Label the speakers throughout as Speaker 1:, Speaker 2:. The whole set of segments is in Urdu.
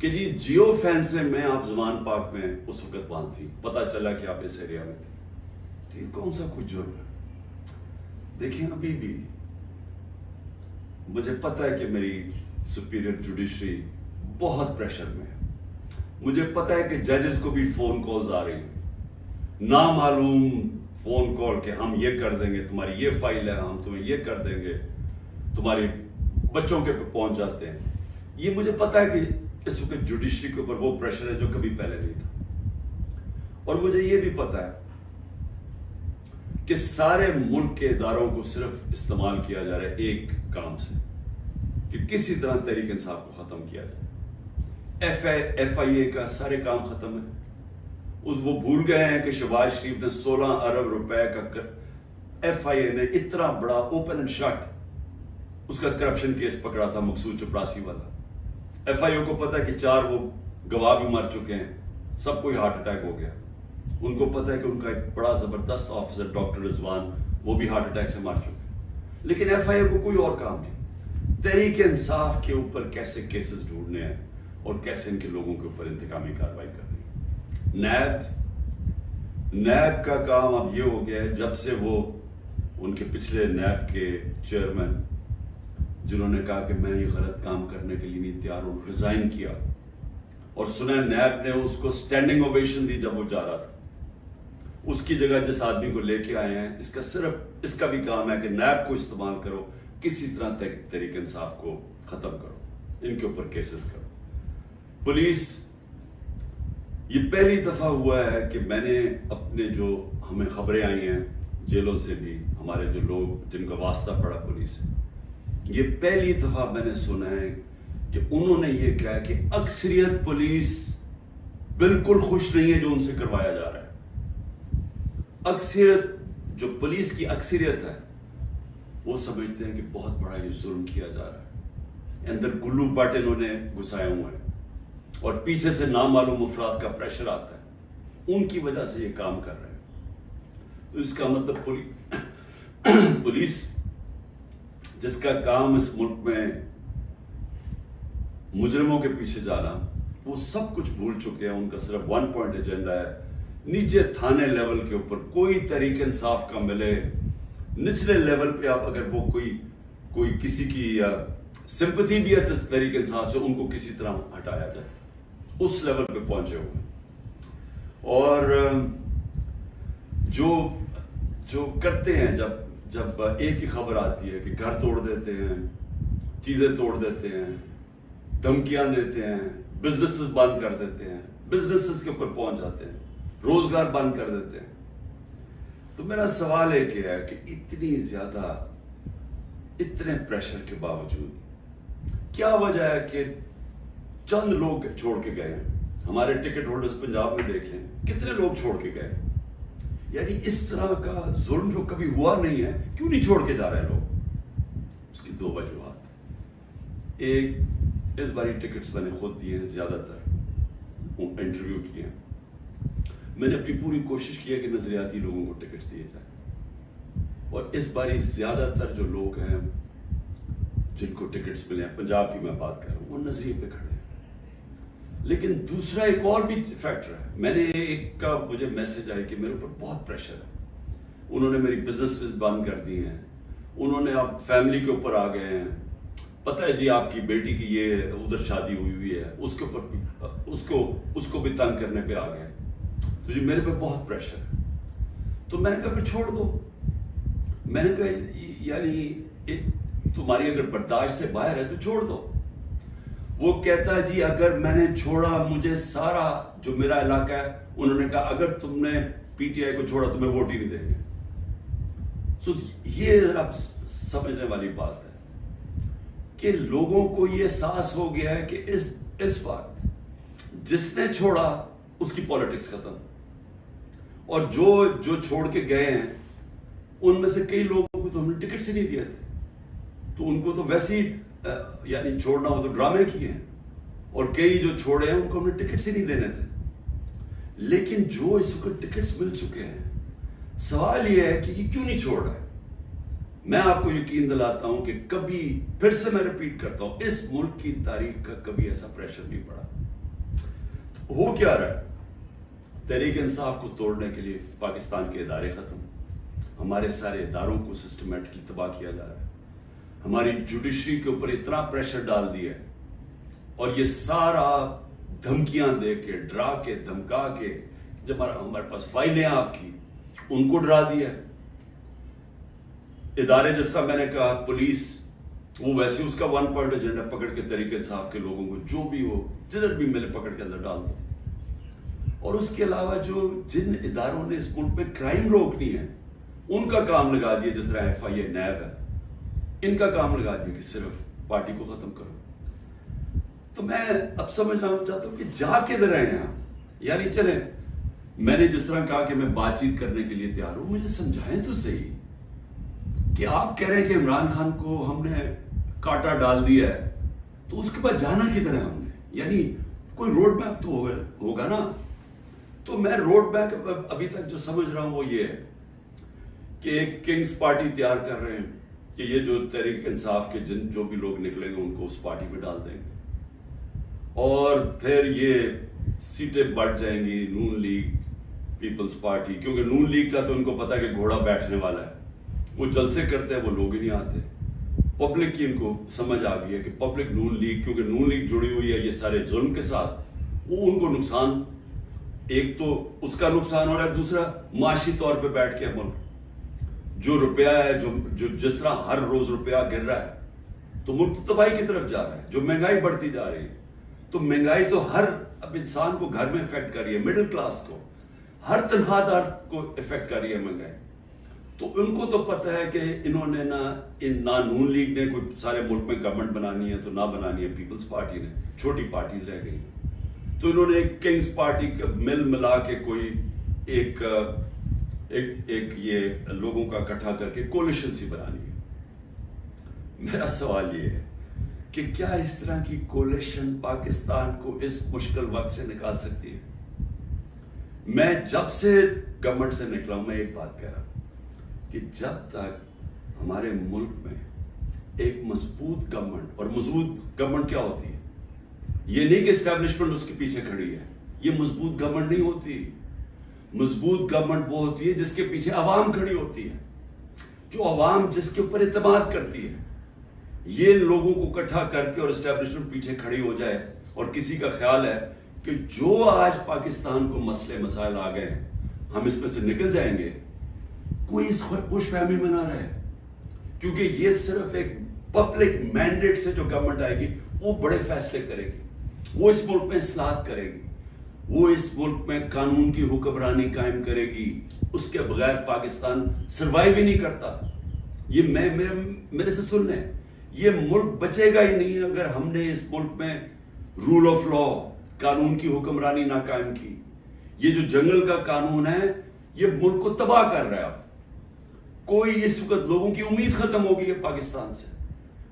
Speaker 1: کہ جی جیو فین سے میں آپ زمان پاک میں اس وقت باندھ تھی، پتہ چلا کہ آپ اس ایریا میں تھے، تو یہ کون سا کوئی جرم ہے؟ دیکھیں ابھی بھی مجھے پتہ ہے کہ میری سپیریئر جوڈیشری بہت پریشر میں ہے، مجھے پتہ ہے کہ ججز کو بھی فون کالز آ رہی ہیں، نامعلوم فون کال کہ ہم یہ کر دیں گے، تمہاری یہ فائل ہے، ہم تمہیں یہ کر دیں گے، تمہارے بچوں کے پہنچ جاتے ہیں۔ یہ مجھے پتہ ہے کہ اس وقت جوڈیشری کے اوپر وہ پریشر ہے جو کبھی پہلے نہیں تھا، اور مجھے یہ بھی پتہ ہے کہ سارے ملک کے اداروں کو صرف استعمال کیا جا رہا ہے ایک کام سے، کہ کسی طرح تحریک انصاف کو ختم کیا جائے۔ ایف آئی اے کا سارے کام ختم ہے، وہ بھول گئے ہیں کہ شہباز شریف نے 16 ارب روپے کا ایف آئی اے نے اتنا بڑا اوپن اینڈ شٹ اس کا کرپشن کیس پکڑا تھا، مقصود چپراسی والا۔ ایف آئی اے کو پتا ہے کہ 4 وہ گواہ بھی مر چکے ہیں، سب کو ہارٹ اٹیک ہو گیا، ان کو پتا ہے کہ ان کا ایک بڑا زبردست آفیسر ڈاکٹر رضوان وہ بھی ہارٹ اٹیک سے مر چکے، لیکن ایف آئی اے کو کوئی اور کام نہیں، تحریک انصاف کے اوپر کیسے کیسز ڈھونڈنے ہیں اور کیسے ان کے لوگوں کے اوپر انتقامی کارروائی کرنی۔ نیب کا کام اب یہ ہو گیا ہے، جب سے وہ ان کے پچھلے نیب کے چیئرمین جنہوں نے کہا کہ میں یہ غلط کام کرنے کے لیے نہیں تیار ہوں، ریزائن کیا، اور سنا نیب نے اس کو سٹینڈنگ اوویشن دی جب وہ جا رہا تھا، اس کی جگہ جس آدمی کو لے کے آئے ہیں، اس کا بھی کام ہے کہ نیب کو استعمال کرو، کسی طرح تحریک انصاف کو ختم کرو، ان کے اوپر کیسز کرو۔ پولیس، یہ پہلی دفعہ ہوا ہے کہ میں نے اپنے جو ہمیں خبریں آئی ہیں جیلوں سے بھی، ہمارے جو لوگ جن کا واسطہ پڑا پولیس سے، یہ پہلی دفعہ میں نے سنا ہے کہ انہوں نے یہ کہا کہ اکثریت پولیس بالکل خوش نہیں ہے جو ان سے کروایا جا رہا ہے۔ اکثریت، جو پولیس کی اکثریت ہے، وہ سمجھتے ہیں کہ بہت بڑا یہ ظلم کیا جا رہا ہے، اندر گلو بٹ انہوں نے گھسائے ہوئے ہیں، اور پیچھے سے نامعلوم افراد کا پریشر آتا ہے، ان کی وجہ سے یہ کام کر رہے ہیں۔ تو اس کا مطلب پولیس جس کا کام اس ملک میں مجرموں کے پیچھے جانا، وہ سب کچھ بھول چکے ہیں، ان کا صرف 1 پوائنٹ ایجنڈا ہے، نیچے تھانے لیول کے اوپر کوئی تحریک انصاف کا ملے، نچلے لیول پہ آپ اگر وہ کوئی کسی کی سمپتھی بھی ہے تحریک انصاف سے، ان کو کسی طرح ہٹایا جائے، اس لیول پہ پہنچے ہوئے۔ اور جو کرتے ہیں، جب ایک ہی خبر آتی ہے کہ گھر توڑ دیتے ہیں، چیزیں توڑ دیتے ہیں، دھمکیاں دیتے ہیں، بزنسز بند کر دیتے ہیں، بزنسز کے اوپر پہنچ جاتے ہیں، روزگار بند کر دیتے ہیں، تو میرا سوال ایک ہے کہ اتنے پریشر کے باوجود کیا وجہ ہے کہ چند لوگ چھوڑ کے گئے ہیں؟ ہمارے ٹکٹ ہولڈرز پنجاب میں دیکھ لیں، کتنے لوگ چھوڑ کے گئے؟ یعنی اس طرح کا ظلم جو کبھی ہوا نہیں ہے، کیوں نہیں چھوڑ کے جا رہے لوگ؟ اس کی 2 وجوہات۔ ایک، اس باری ٹکٹس میں نے خود دیے ہیں، زیادہ تر انٹرویو کیے ہیں، میں نے اپنی پوری کوشش کی ہے کہ نظریاتی لوگوں کو ٹکٹس دیے جائیں، اور اس باری زیادہ تر جو لوگ ہیں جن کو ٹکٹس ملے ہیں، پنجاب کی میں بات کر رہا ہوں، وہ نظریے پہ کھڑے ہیں۔ لیکن دوسرا ایک اور بھی فیکٹر ہے، میں نے ایک کا مجھے میسج آیا کہ میرے اوپر بہت پریشر ہے، انہوں نے میری بزنس بند کر دی ہیں، انہوں نے اب فیملی کے اوپر آ گئے ہیں، پتہ ہے جی آپ کی بیٹی کی یہ ادھر شادی ہوئی ہے، اس کے اوپر بھی اس کو بھی تنگ کرنے پہ آ گئے، تو جی میرے پہ بہت پریشر ہے۔ تو میں نے کہا پھر چھوڑ دو، میں نے کہا یعنی تمہاری اگر برداشت سے باہر ہے تو چھوڑ دو۔ وہ کہتا ہے جی اگر میں نے چھوڑا، مجھے سارا جو میرا علاقہ ہے، انہوں نے کہا اگر تم نے پی ٹی آئی کو چھوڑا تمہیں ووٹ ہی نہیں دیں گے۔ سو یہ ذرا سمجھنے والی بات ہے کہ لوگوں کو یہ احساس ہو گیا ہے کہ اس وقت جس نے چھوڑا اس کی پالیٹکس ختم، اور جو چھوڑ کے گئے ہیں ان میں سے کئی لوگوں کو تو ہم نے ٹکٹ سے نہیں دیے تھے، تو ان کو تو ویسے ہی یعنی چھوڑنا ہو تو ڈرامے کیے ہیں، اور کئی جو چھوڑے ہیں ان کو ہم نے ٹکٹ سے نہیں دینے تھے۔ لیکن جو اس کو ٹکٹس مل چکے ہیں، سوال یہ ہے کہ یہ کیوں نہیں چھوڑ رہا ہے؟ میں آپ کو یقین دلاتا ہوں کہ کبھی، پھر سے میں ریپیٹ کرتا ہوں، اس ملک کی تاریخ کا کبھی ایسا پریشر نہیں پڑا ہو کیا رہا ہے؟ تحریک انصاف کو توڑنے کے لیے پاکستان کے ادارے ختم، ہمارے سارے اداروں کو سسٹمیٹکلی تباہ کیا جا رہا ہے، ہماری جوڈیشری کے اوپر اتنا پریشر ڈال دیا ہے، اور یہ سارا دھمکیاں دے کے، ڈرا کے، دھمکا کے، جب ہمارے پاس فائلیں آپ کی، ان کو ڈرا دیا ہے۔ ادارے جس طرح میں نے کہا پولیس، وہ ویسے اس کا 1 پوائنٹ ایجنڈا پکڑ کے تحریک انصاف کے لوگوں کو جو بھی ہو جدھر بھی ملے پکڑ کے اندر ڈال دو۔ اور اس کے علاوہ جو جن اداروں نے اس ملک میں کرائم روکنی ہے ان کا کام لگا دیا، جس طرح FIA، نیب ہے، ان کا کام لگا دیا کہ صرف پارٹی کو ختم کرو۔ تو میں اب سمجھنا چاہتا ہوں کہ جا کدھر رہے ہیں آپ؟ یعنی چلیں، میں نے جس طرح کہا کہ میں بات چیت کرنے کے لیے تیار ہوں، مجھے سمجھائیں تو صحیح کہ آپ کہہ رہے ہیں کہ عمران خان کو ہم نے کاٹا ڈال دیا ہے، تو اس کے بعد جانا کدھر ہے ہم نے؟ یعنی کوئی روڈ میپ تو ہوگا نا۔ تو میں روڈ میپ ابھی تک جو سمجھ رہا ہوں وہ یہ ہے کہ ایک کنگز پارٹی تیار کر رہے ہیں کہ یہ جو تحریک انصاف کے جو بھی لوگ نکلیں گے ان کو اس پارٹی میں ڈال دیں گے، اور پھر یہ سیٹیں بڑھ جائیں گی نون لیگ، پیپلز پارٹی، کیونکہ نون لیگ کا تو ان کو پتا ہے کہ گھوڑا بیٹھنے والا ہے، وہ جلسے کرتے ہیں، وہ لوگ ہی نہیں آتے۔ پبلک کی ان کو سمجھ آ گئی ہے کہ پبلک نون لیگ، کیونکہ نون لیگ جڑی ہوئی ہے یہ سارے ظلم کے ساتھ، وہ ان کو نقصان، ایک تو اس کا نقصان ہو رہا ہے، دوسرا معاشی طور پہ بیٹھ کے ملک جو روپیہ ہے، جو جس طرح ہر روز روپیہ گر رہا ہے تو ملک تو تباہی کی طرف جا رہا ہے، جو مہنگائی بڑھتی جا رہی ہے، تو مہنگائی تو ہر اب انسان کو گھر میں افیکٹ کر رہی ہے، مڈل کلاس کو، ہر تنخواہ دار کو افیکٹ کر رہی ہے مہنگائی۔ تو ان کو تو پتہ ہے کہ انہوں نے نہ نون لیگ نے کوئی سارے ملک میں گورنمنٹ بنانی ہے، تو نہ بنانی ہے پیپلز پارٹی نے، چھوٹی پارٹیز رہ گئی، تو انہوں نے ایک کنگز پارٹی کا مل ملا کے کوئی ایک یہ لوگوں کا اکٹھا کر کے کولیشن سی بنانی ہے۔ میرا سوال یہ ہے کہ کیا اس طرح کی کولیشن پاکستان کو اس مشکل وقت سے نکال سکتی ہے؟ میں جب سے گورنمنٹ سے نکلا ہوں، میں ایک بات کہہ رہا ہوں کہ جب تک ہمارے ملک میں ایک مضبوط گورنمنٹ، اور مضبوط گورنمنٹ کیا ہوتی ہے؟ یہ نہیں کہ اسٹیبلشمنٹ اس کے پیچھے کھڑی ہے، یہ مضبوط گورنمنٹ نہیں ہوتی۔ مضبوط گورنمنٹ وہ ہوتی ہے جس کے پیچھے عوام کھڑی ہوتی ہے، جو عوام جس کے اوپر اعتماد کرتی ہے۔ یہ لوگوں کو اکٹھا کر کے اور اسٹیبلشمنٹ پیچھے کھڑی ہو جائے، اور کسی کا خیال ہے کہ جو آج پاکستان کو مسئلے مسائل آ گئے ہم اس میں سے نکل جائیں گے، کوئی اس خوش فہمی میں نہ رہے، کیونکہ یہ صرف ایک پبلک مینڈیٹ سے جو گورنمنٹ آئے گی وہ بڑے فیصلے کرے گی، وہ اس ملک میں اصلاحات کرے گی، وہ اس ملک میں قانون کی حکمرانی قائم کرے گی، اس کے بغیر پاکستان سروائیو ہی نہیں کرتا۔ یہ میرے سے سن لیں، یہ ملک بچے گا ہی نہیں اگر ہم نے اس ملک میں رول آف لا، قانون کی حکمرانی نہ قائم کی۔ یہ جو جنگل کا قانون ہے یہ ملک کو تباہ کر رہا ہے۔ اب کوئی اس وقت لوگوں کی امید ختم ہو گئی ہے پاکستان سے،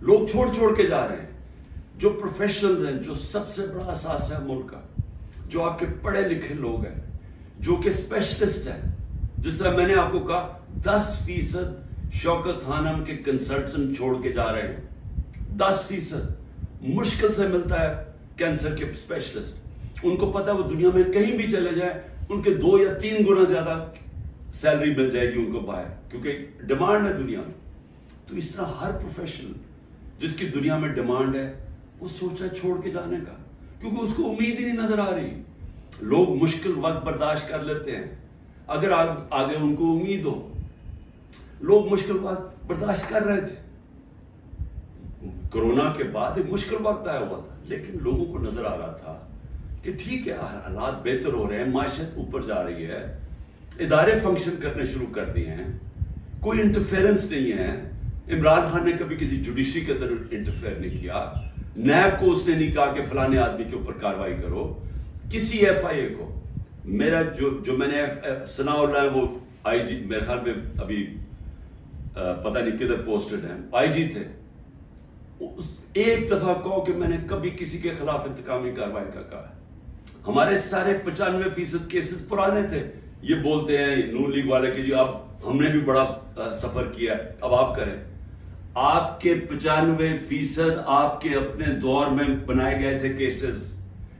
Speaker 1: لوگ چھوڑ کے جا رہے ہیں۔ جو پروفیشنلز ہیں، جو سب سے بڑا اثاثہ ہے ملک کا، جو آپ کے پڑھے لکھے لوگ ہیں، جو کہ اسپیشلسٹ ہیں، جس طرح میں نے آپ کو کہا 10% شوکت خانم کے کنسلٹنٹ چھوڑ کے جا رہے ہیں، 10% مشکل سے ملتا ہے کینسر کے اسپیشلسٹ۔ ان کو پتا وہ دنیا میں کہیں بھی چلے جائیں ان کے 2 یا 3 گنا زیادہ سیلری مل جائے گی ان کو باہر، کیونکہ ڈیمانڈ ہے دنیا میں۔ تو اس طرح ہر پروفیشنل جس کی دنیا میں ڈیمانڈ ہے وہ سوچ رہا ہے چھوڑ کے جانے کا، کیونکہ اس کو امید ہی نہیں نظر آ رہی۔ لوگ مشکل وقت برداشت کر لیتے ہیں اگر آگے ان کو امید ہو۔ لوگ مشکل وقت برداشت کر رہے تھے، کرونا کے بعد ایک مشکل وقت آیا ہوا تھا، لیکن لوگوں کو نظر آ رہا تھا کہ ٹھیک ہے، حالات بہتر ہو رہے ہیں، معیشت اوپر جا رہی ہے، ادارے فنکشن کرنے شروع کر دیے ہیں، کوئی انٹرفیئرنس نہیں ہے۔ عمران خان نے کبھی کسی جوڈیشری کے اندر انٹرفیئر نہیں کیا، نیب کو اس نے نہیں کہا کہ فلانے آدمی کے اوپر کاروائی کرو، کسی FIA کو۔ میرا جو میں نے ثناء اللہ ہے وہ IG میرے خیال میں ابھی پتہ نہیں کدھر پوسٹڈ ہیں، IG تھے، ایک دفعہ کہو کہ میں نے کبھی کسی کے خلاف انتقامی کاروائی کا کہا ہے۔ ہمارے سارے 95% کیسز پرانے تھے۔ یہ بولتے ہیں نون لیگ والے کہ جی اب ہم نے بھی بڑا سفر کیا ہے، اب آپ کریں۔ آپ کے 95% آپ کے اپنے دور میں بنائے گئے تھے کیسز،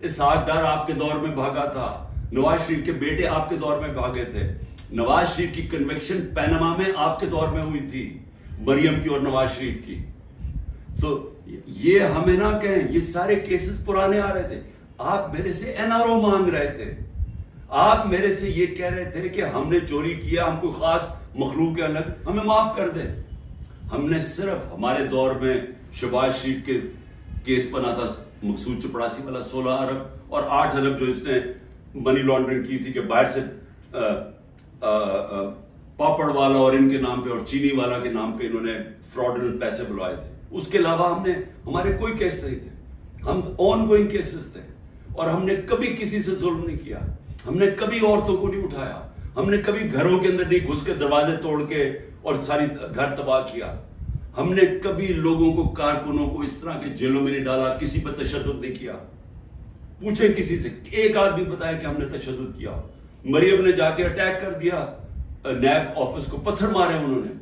Speaker 1: اسحاق ڈار آپ کے دور میں بھاگا تھا, نواز شریف کے بیٹے آپ کے دور میں بھاگے تھے, نواز شریف کی کنوکشن پیناما میں آپ کے دور میں ہوئی تھی, مریم کی اور نواز شریف کی. تو یہ ہمیں نہ کہیں, یہ سارے کیسز پرانے آ رہے تھے. آپ میرے سے این آر او مانگ رہے تھے, آپ میرے سے یہ کہہ رہے تھے کہ ہم نے چوری کیا, ہم کوئی خاص مخلوق ہے الگ, ہمیں معاف کر دیں. ہم نے صرف ہمارے دور میں شہباز شریف کے کیس بنا تھا, مقصود چپڑاسی والا 16 ارب اور 8 ارب جو اس نے منی لانڈرنگ کی تھی کہ باہر سے پاپڑ والا اور ان کے نام پہ اور چینی والا کے نام پہ انہوں نے فراڈنٹ پیسے بلوائے تھے. اس کے علاوہ ہمارے کوئی کیس نہیں تھے, ہم آن گوئنگ کیسز تھے, اور ہم نے کبھی کسی سے ظلم نہیں کیا, ہم نے کبھی عورتوں کو نہیں اٹھایا, ہم نے کبھی گھروں کے اندر نہیں گھس کے دروازے توڑ کے اور ساری گھر تباہ کیا, ہم نے کبھی لوگوں کو, کارکنوں کو اس طرح کے جیلوں میں نہیں ڈالا, کسی پر تشدد نہیں کیا. پوچھیں کسی سے, ایک آدمی بتایا کہ ہم نے تشدد کیا. مریم نے جا کے اٹیک کر دیا نیب آفس کو, پتھر مارے انہوں نے,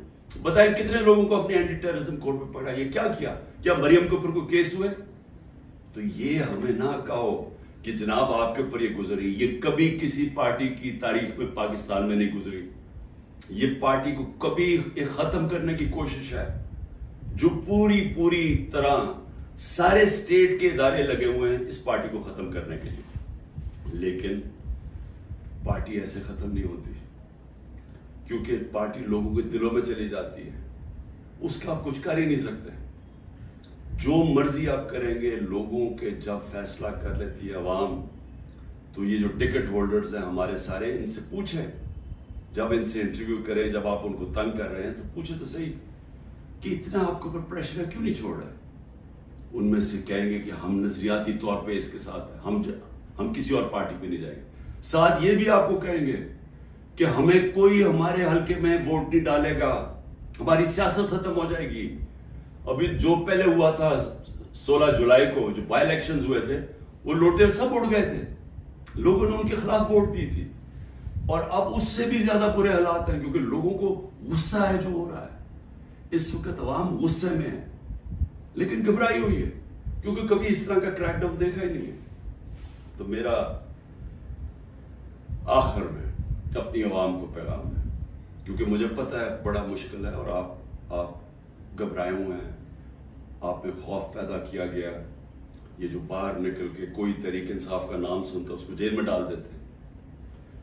Speaker 1: بتائیں کتنے لوگوں کو اپنے اینٹی ٹیررزم کورٹ میں پڑھا, یہ کیا کیا؟ کیا مریم کے اوپر کوئی کیس ہوئے؟ تو یہ ہمیں نہ کہو کہ جناب آپ کے اوپر یہ گزری, یہ کبھی کسی پارٹی کی تاریخ میں پاکستان میں نہیں گزری. یہ پارٹی کو کبھی ختم کرنے کی کوشش ہے, جو پوری طرح سارے اسٹیٹ کے ادارے لگے ہوئے ہیں اس پارٹی کو ختم کرنے کے لیے. لیکن پارٹی ایسے ختم نہیں ہوتی, کیونکہ پارٹی لوگوں کے دلوں میں چلی جاتی ہے, اس کا آپ کچھ کر ہی نہیں سکتے. جو مرضی آپ کریں گے, لوگوں کے جب فیصلہ کر لیتی ہے عوام, تو یہ جو ٹکٹ ہولڈرز ہیں ہمارے سارے, ان سے پوچھیں, جب ان سے انٹرویو کریں, جب آپ ان کو تنگ کر رہے ہیں تو پوچھیں تو صحیح کہ اتنا آپ کے اوپر پریشر ہے, کیوں نہیں چھوڑ رہے. ان میں سے کہیں گے کہ ہم نظریاتی طور پہ اس کے ساتھ ہیں, ہم کسی اور پارٹی پہ نہیں جائیں گے. ساتھ یہ بھی آپ کو کہیں گے کہ ہمیں کوئی ہمارے حلقے میں ووٹ نہیں ڈالے گا, ہماری سیاست ختم ہو جائے گی. ابھی جو پہلے ہوا تھا 16 جولائی کو جو بائی الیکشنز ہوئے تھے, وہ لوٹے سب اڑ گئے تھے, لوگوں نے ان کے خلاف ووٹ دی تھی, اور اب اس سے بھی زیادہ برے حالات ہیں, کیونکہ لوگوں کو غصہ ہے جو ہو رہا ہے. اس وقت عوام غصے میں ہے, لیکن گھبرائی ہوئی ہے, کیونکہ کبھی اس طرح کا کریک ڈاؤن دیکھا ہی نہیں ہے. تو میرا آخر میں اپنی عوام کو پیغام ہے, کیونکہ مجھے پتہ ہے بڑا مشکل ہے, اور آپ گھبرائے ہوئے ہیں, آپ میں خوف پیدا کیا گیا. یہ جو باہر نکل کے کوئی تحریک انصاف کا نام سنتا اس کو جیل میں ڈال دیتے.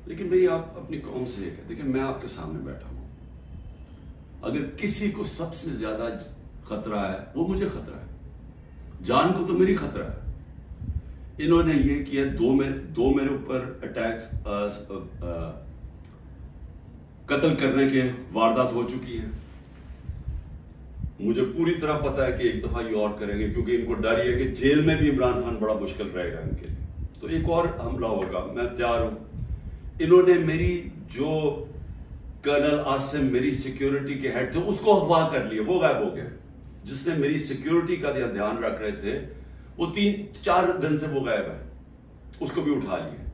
Speaker 1: لیکن بھئی آپ اپنی قوم سے یہ کہ دیکھیں, میں آپ کے سامنے بیٹھا ہوں, اگر کسی کو سب سے زیادہ خطرہ ہے وہ مجھے خطرہ ہے, جان کو تو میری خطرہ ہے. انہوں نے یہ کیا, دو میرے اوپر اٹیکس, قتل کرنے کے واردات ہو چکی ہیں. مجھے پوری طرح پتا ہے کہ ایک دفعہ یہ اور کریں گے, کیونکہ ان کو ڈر یہ کہ جیل میں بھی عمران خان بڑا مشکل رہے گا ان کے لیے, تو ایک اور حملہ ہوگا. میں تیار ہوں. انہوں نے میری جو کرنل عاصم میری سیکیورٹی کے ہیڈ تھے اس کو اغوا کر لیا, وہ غائب ہو گئے. جس نے میری سیکیورٹی کا دھیان رکھ رہے تھے وہ 3-4 دن سے وہ غائب ہے, اس کو بھی اٹھا لیا.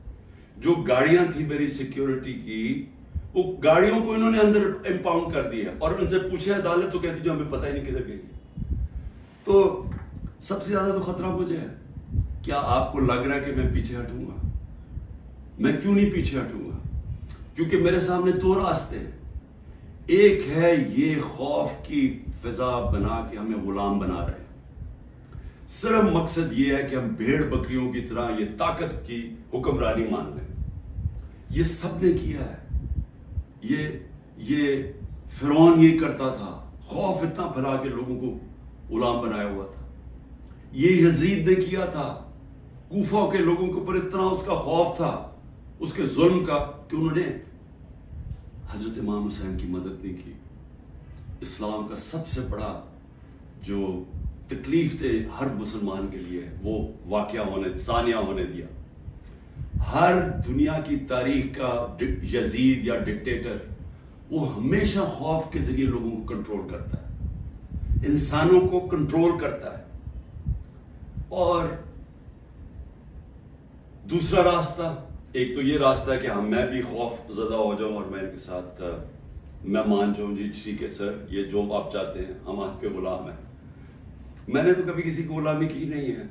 Speaker 1: جو گاڑیاں تھی میری سیکیورٹی کی, وہ گاڑیوں کو انہوں نے اندر امپاؤنڈ کر دیا, اور ان سے پوچھے عدالت تو کہتی جو ہمیں پتہ ہی نہیں کدھر گئی. تو سب سے زیادہ تو خطرہ مجھے ہے. کیا آپ کو لگ رہا ہے کہ میں پیچھے ہٹوں گا؟ میں کیوں نہیں پیچھے ہٹوں گا؟ کیونکہ میرے سامنے 2 راستے ہیں. ایک ہے یہ خوف کی فضا بنا کے ہمیں غلام بنا رہے ہیں, صرف مقصد یہ ہے کہ ہم بھیڑ بکریوں کی طرح یہ طاقت کی حکمرانی مان لیں. یہ سب نے کیا ہے. یہ فرعون یہ کرتا تھا, خوف اتنا پھیلا کے لوگوں کو غلام بنایا ہوا تھا. یہ یزید نے کیا تھا, کوفہ کے لوگوں کے اوپر اتنا اس کا خوف تھا اس کے ظلم کا کہ انہوں نے حضرت امام حسین کی مدد نہیں کی. اسلام کا سب سے بڑا جو تکلیف تھے ہر مسلمان کے لیے وہ ثانیہ ہونے دیا. ہر دنیا کی تاریخ کا یزید یا ڈکٹیٹر وہ ہمیشہ خوف کے ذریعے لوگوں کو کنٹرول کرتا ہے, انسانوں کو کنٹرول کرتا ہے. اور دوسرا راستہ, ایک تو یہ راستہ ہے کہ میں بھی خوف زدہ ہو جاؤں اور میں ان کے ساتھ میں مان جاؤں, جی ٹھیک ہے سر, یہ جو آپ چاہتے ہیں, ہم آپ کے غلام ہیں. میں نے تو کبھی کسی کو غلامی کی نہیں ہے.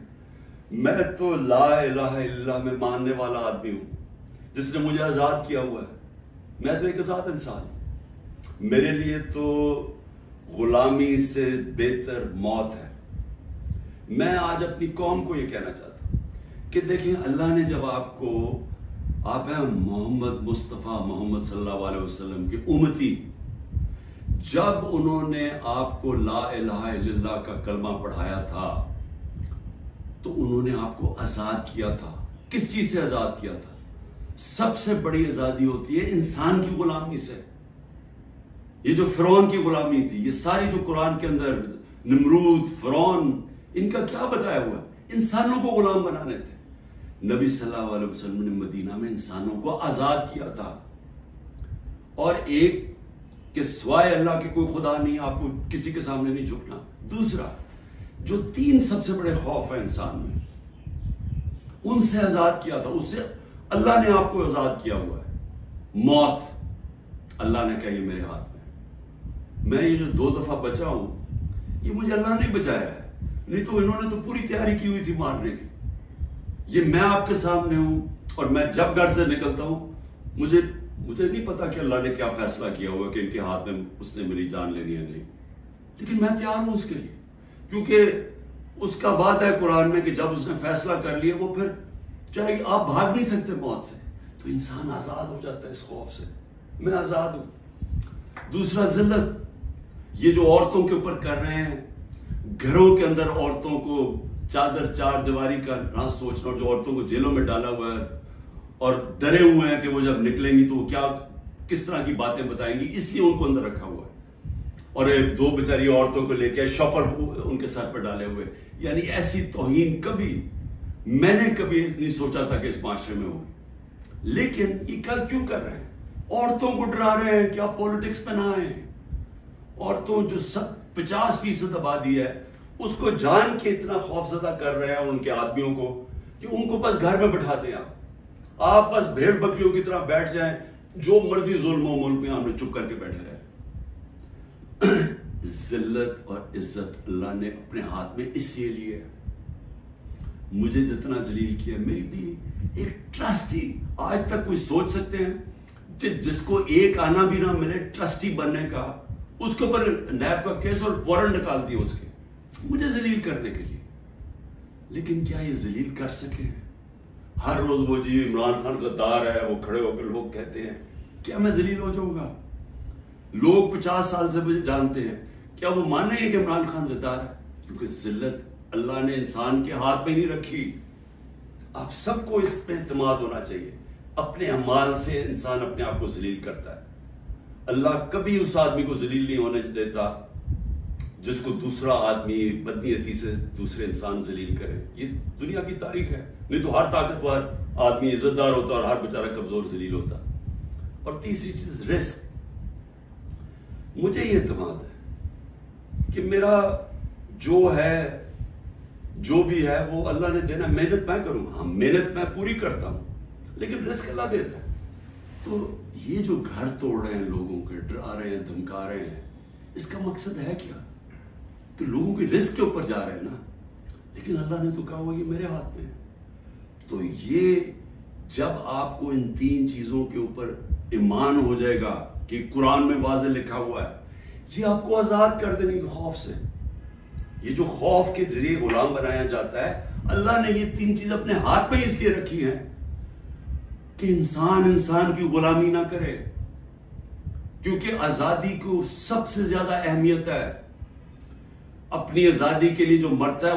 Speaker 1: میں تو لا الہ الا اللہ میں ماننے والا آدمی ہوں جس نے مجھے آزاد کیا ہوا ہے. میں تو ایک آزاد انسان ہوں. میرے لیے تو غلامی سے بہتر موت ہے. میں آج اپنی قوم کو یہ کہنا چاہتا ہوں کہ دیکھیں اللہ نے جب آپ ہیں محمد مصطفیٰ محمد صلی اللہ علیہ وسلم کے امتی، جب انہوں نے آپ کو لا الہ الا اللہ کا کلمہ پڑھایا تھا تو انہوں نے آپ کو آزاد کیا تھا. کس چیز سے آزاد کیا تھا؟ سب سے بڑی آزادی ہوتی ہے انسان کی غلامی سے. یہ جو فرعون کی غلامی تھی، یہ ساری جو قرآن کے اندر نمرود، فرعون، ان کا کیا بتایا ہوا ہے؟ انسانوں کو غلام بنانے تھے. نبی صلی اللہ علیہ وسلم نے مدینہ میں انسانوں کو آزاد کیا تھا. اور ایک کہ سوائے اللہ کے کوئی خدا نہیں، آپ کو کسی کے سامنے نہیں جھکنا. دوسرا، جو 3 سب سے بڑے خوف ہیں انسان میں، ان سے آزاد کیا تھا. اس سے اللہ نے آپ کو آزاد کیا ہوا ہے. موت، اللہ نے کہا یہ میرے ہاتھ میں یہ جو 2 دفعہ بچا ہوں، یہ مجھے اللہ نے بچایا ہے. نہیں تو انہوں نے تو پوری تیاری کی ہوئی تھی مارنے کی. یہ میں آپ کے سامنے ہوں، اور میں جب گھر سے نکلتا ہوں مجھے نہیں پتا کہ اللہ نے کیا فیصلہ کیا ہوا کہ ان کے ہاتھ میں اس نے میری جان لینی ہے نہیں، لیکن میں تیار ہوں اس کے لیے، کیونکہ اس کا وعدہ ہے قرآن میں کہ جب اس نے فیصلہ کر لیا، وہ پھر چاہے آپ بھاگ نہیں سکتے موت سے. تو انسان آزاد ہو جاتا ہے اس خوف سے. میں آزاد ہوں. دوسرا، ذلت. یہ جو عورتوں کے اوپر کر رہے ہیں، گھروں کے اندر عورتوں کو چادر 4 دیواری کا نہ سوچنا، اور جو عورتوں کو جیلوں میں ڈالا ہوا ہے اور ڈرے ہوئے ہیں کہ وہ جب نکلیں گی تو وہ کس طرح کی باتیں بتائیں گی، اس لیے ان کو اندر رکھا ہوا ہے. اور 2 بیچاری عورتوں کو لے کے شاپر ان کے سر پر ڈالے ہوئے. یعنی ایسی توہین میں نے کبھی نہیں سوچا تھا کہ اس معاشرے میں ہوگی. لیکن یہ کیوں کر رہے ہیں؟ عورتوں کو ڈرا رہے ہیں کہ آپ پولیٹکس میں نہ آئیں. عورتوں جو 50% آبادی ہے، اس کو جان کے اتنا خوف زدہ کر رہے ہیں ان کے آدمیوں کو کہ ان کو بس گھر میں بٹھا دیں. آپ بس بھیڑ بکریوں کی طرح بیٹھ جائیں، جو مرضی ظلم و ملک میں ہم نے چپ کر کے بیٹھے رہے. ذلت اور عزت اللہ نے اپنے ہاتھ میں اس لیے لی ہے. مجھے جتنا ذلیل کیا، میری بھی ایک ٹرسٹی، آج تک کوئی سوچ سکتے ہیں جس کو ایک آنا بھی نہ ملے ٹرسٹی بننے کا، اس کے اوپر نیب کا کیس اور وارنٹ نکال دیا اس کے، مجھے ذلیل کرنے کے لیے. لیکن کیا یہ ذلیل کر سکے؟ ہر روز وہ جی عمران خان غدار ہے، وہ کھڑے ہو کے لوگ کہتے ہیں، کیا میں ذلیل ہو جاؤں گا؟ لوگ 50 سال سے مجھے جانتے ہیں، کیا وہ مانیں گے کہ عمران خان غدار ہے؟ کیونکہ ذلت اللہ نے انسان کے ہاتھ میں نہیں رکھی. آپ سب کو اس پہ اعتماد ہونا چاہیے. اپنے اعمال سے انسان اپنے آپ کو ذلیل کرتا ہے. اللہ کبھی اس آدمی کو ذلیل نہیں ہونے دیتا جس کو دوسرا آدمی بدنیتی سے دوسرے انسان ذلیل کرے. یہ دنیا کی تاریخ ہے. نہیں تو ہر طاقتور آدمی عزت دار ہوتا اور ہر بیچارہ کمزور ذلیل ہوتا. اور تیسری چیز، رزق. مجھے یہ اعتماد ہے کہ میرا جو بھی ہے وہ اللہ نے دینا. محنت میں کروں، ہاں محنت میں پوری کرتا ہوں، لیکن رزق اللہ دیتا ہے. تو یہ جو گھر توڑ رہے ہیں، لوگوں کے ڈرا رہے ہیں، دھمکا رہے ہیں، اس کا مقصد ہے کیا؟ کہ لوگوں کی رزق کے اوپر جا رہے ہیں نا. لیکن اللہ نے تو کہا ہوا یہ میرے ہاتھ میں ہے. تو یہ جب آپ کو ان 3 چیزوں کے اوپر ایمان ہو جائے گا کہ قرآن میں واضح لکھا ہوا ہے، یہ آپ کو آزاد کر دینے کے خوف سے. یہ جو خوف کے ذریعے غلام بنایا جاتا ہے، اللہ نے یہ 3 چیز اپنے ہاتھ میں اس لیے رکھی ہیں کہ انسان کی غلامی نہ کرے. کیونکہ آزادی کو سب سے زیادہ اہمیت ہے. اپنی آزادی کے لیے جو مرتا ہے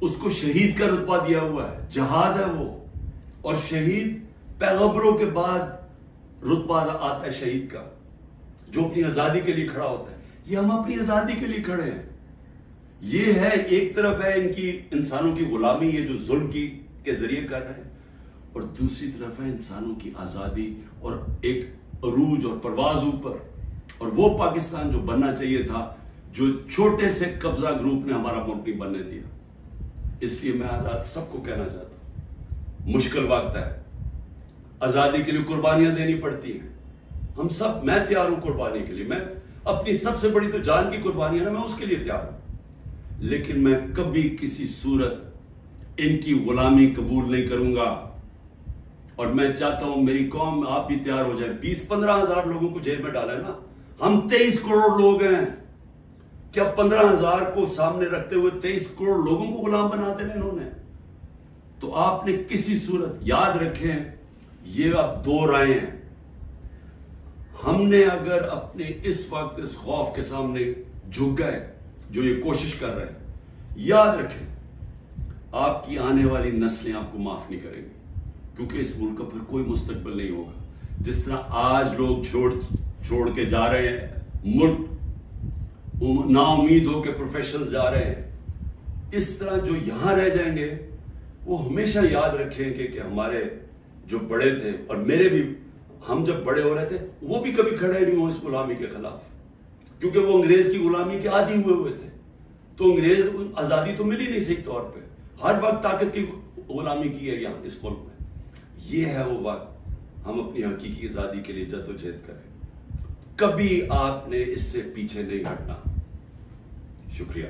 Speaker 1: اس کو شہید کا رتبہ دیا ہوا ہے. جہاد ہے وہ. اور شہید پیغمبروں کے بعد رتبہ آتا ہے شہید کا، جو اپنی آزادی کے لیے کھڑا ہوتا ہے. یہ ہم اپنی آزادی کے لیے کھڑے ہیں. یہ ہے ایک طرف ہے ان کی انسانوں کی غلامی، یہ جو ظلم کے ذریعے کر رہے ہیں، اور دوسری طرف ہے انسانوں کی آزادی اور ایک عروج اور پرواز اوپر. اور وہ پاکستان جو بننا چاہیے تھا، جو چھوٹے سے قبضہ گروپ نے ہمارا ملک نہیں بننے دیا. اس لیے میں آج آپ سب کو کہنا چاہتا ہوں، مشکل وقت ہے، آزادی کے لیے قربانیاں دینی پڑتی ہیں. ہم سب، میں تیار ہوں قربانی کے لیے. میں اپنی سب سے بڑی تو جان کی قربانی ہے نا، میں اس کے لیے تیار ہوں. لیکن میں کبھی کسی صورت ان کی غلامی قبول نہیں کروں گا، اور میں چاہتا ہوں میری قوم آپ بھی تیار ہو جائے. 20-15 ہزار لوگوں کو جیل میں ڈالا ہے نا. ہم 23 کروڑ لوگ ہیں. کیا 15,000 کو سامنے رکھتے ہوئے 23 کروڑ لوگوں کو غلام بنا دینا انہوں نے؟ تو آپ نے کسی صورت یاد رکھیں، یہ اب 2 رائے ہیں. ہم نے اگر اپنے اس وقت اس خوف کے سامنے جھک گئے جو یہ کوشش کر رہے ہیں، یاد رکھیں آپ کی آنے والی نسلیں آپ کو معاف نہیں کریں گی، کیونکہ اس ملک کا پھر کوئی مستقبل نہیں ہوگا. جس طرح آج لوگ چھوڑ کے جا رہے ہیں ملک، نا امید ہو کے پروفیشنل جا رہے ہیں، اس طرح جو یہاں رہ جائیں گے وہ ہمیشہ یاد رکھیں کہ ہمارے جو بڑے تھے، اور میرے بھی، ہم جب بڑے ہو رہے تھے وہ بھی کبھی کھڑے نہیں ہوئے اس غلامی کے خلاف، کیونکہ وہ انگریز کی غلامی کے عادی ہوئے تھے. تو انگریز آزادی تو ملی نہیں صحیح طور پہ، ہر وقت طاقت کی غلامی کی ہے یہاں اس ملک میں. یہ ہے وہ وقت ہم اپنی حقیقی آزادی کے لیے جدوجہد کریں. کبھی آپ نے اس سے پیچھے نہیں ہٹنا. شکریہ.